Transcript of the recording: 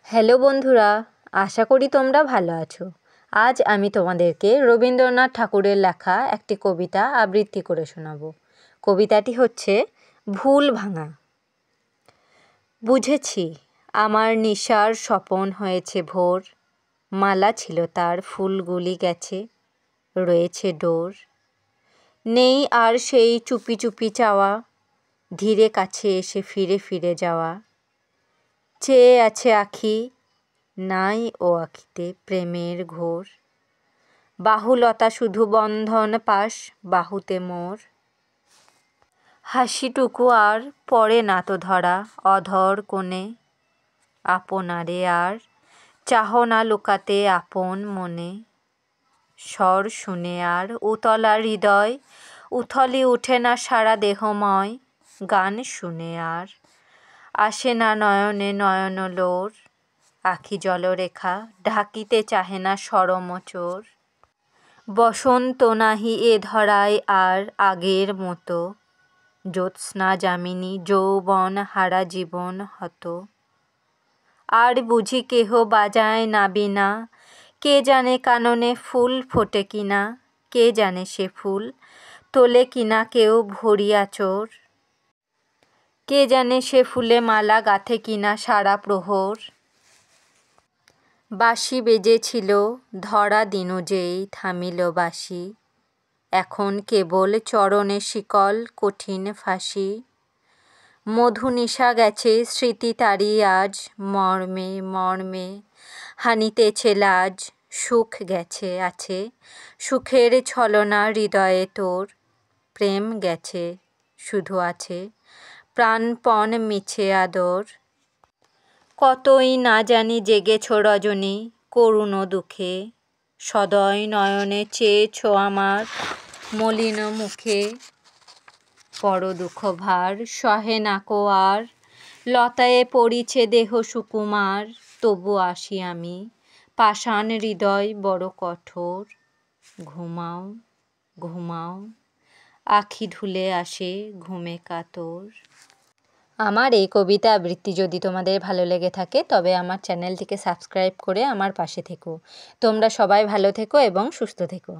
Hello বন্ধুরা, আশা করি তোমরা ভালো আছো। আজ আমি তোমাদেরকে রবীন্দ্রনাথ ঠাকুরের লেখা একটি কবিতা আবৃত্তি করে শোনাবো। কবিতাটি হচ্ছে ভুল ভাঙা। বুঝেছি আমার নিশার স্বপন হয়েছে ভোর, মালা ছিল তার ফুলগুলি গেছে, রয়েছে ডোর। নেই আর সেই চুপি চুপি চাওয়া, ধীরে কাছে এসে ফিরে ফিরে যাওয়া। চেয়ে আছে আখি, নাই ও আখিতে প্রেমের ঘোর। বাহুলতা শুধু বন্ধন পাশ বাহুতে মোর। হাসিটুকু আর পড়ে না তো ধরা অধর কোণে, আপনারে আর চাহ না লুকাতে আপন মনে। স্বর শুনে আর উতলা হৃদয়, উথলি উঠে না সারা দেহময়। গান শুনে আর আসে না নয়নে নয়ন লোর। আখি জলরেখা ঢাকিতে চাহে না সরমচোর। বসন্ত নাহি এ ধরায় আর আগের মতো, জ্যোৎস্না যামিনী যৌবন হারা জীবন হত। আর বুঝি কেহ বাজায় না বীণা, কে জানে কাননে ফুল ফোটে কিনা, কে জানে সে ফুল তোলে কিনা কেউ ভরিয়া চোর। কে জানে সে ফুলে মালা গাঁথে কিনা সারা প্রহর। বাঁশি বেজেছিল ধরা দিনু যেই থামিল বাঁশি, এখন কেবল চরণে শিকল কঠিন ফাঁসি। মধু নিশা গেছে স্মৃতি তারি আজ মর্মে মর্মে, হানিতেছে লাজ। সুখ গেছে আছে সুখের ছলনা হৃদয়ে তোর। প্রেম গেছে শুধু আছে প্রাণপণ মিছে আদর। কতই না জানি জেগেছ রজনী করুণ দুঃখে, সদয় নয়নে চেয়েছ আমার মলিন মুখে। বড় দুঃখ ভার সহে না কো আর, লতায়ে পড়িছে দেহ সুকুমার। তবু আসি আমি পাষাণ হৃদয় বড় কঠোর। ঘুমাও ঘুমাও আখি ঢুলে আসে ঘুমে কাতর। আমার এই কবিতা আবৃত্তি যদি তোমাদের ভালো লেগে থাকে তবে আমার চ্যানেলটিকে সাবস্ক্রাইব করে আমার পাশে থেকো। তোমরা সবাই ভালো থেকো এবং সুস্থ থেকো।